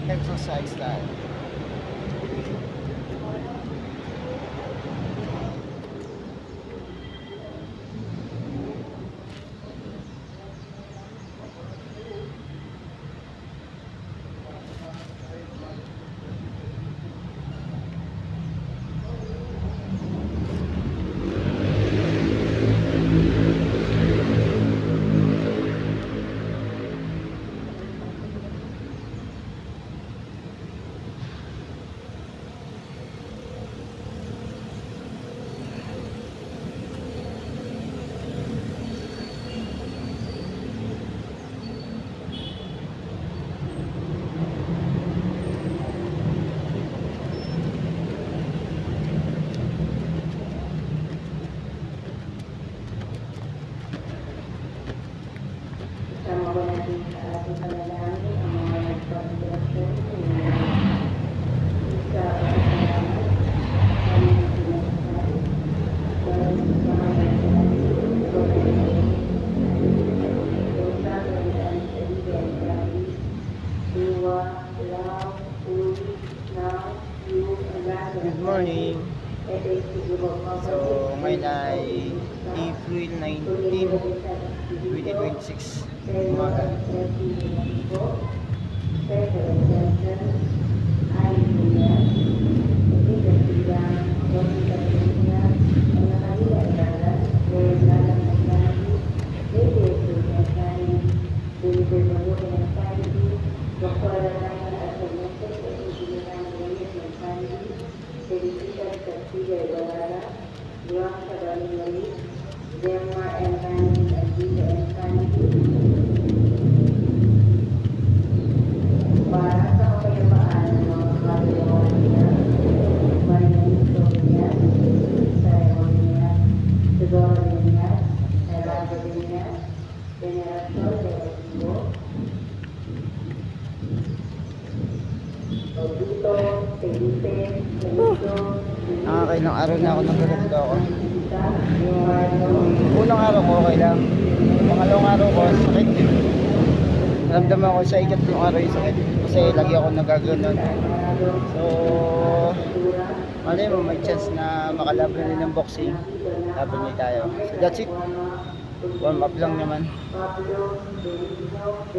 Exercise tayo. Sama ko natin sa ating panalangin ang mga nagpapagdasyon sa salamat kami na sinasal dahil sa mga nagsasabi ko na dosa kalitaan sa ibig gratis diwa, love, food, now, you, and last Good morning. So, ngayon ay April 19, 2026. Umaga. Para sa kapayapaan ng mga kaluluwa niya, Marinito niya, Saremo niya, Siguro niya, Sarado niya, Veneración de Otivo, Obito, Felipe, Benito, Nakakailang araw na ako nagkaroon ako. Eduardo, Unang araw ko okay lang. Pangalawang araw ko sakit. Naramdaman ko sa ikatlong araw yung sakit. Kasi lagi ako nagagano'n. So, malay mo may chance na makalaban rin ng boxing. Laban niya tayo. So that's it. Warm up lang naman. Pablo, Benito,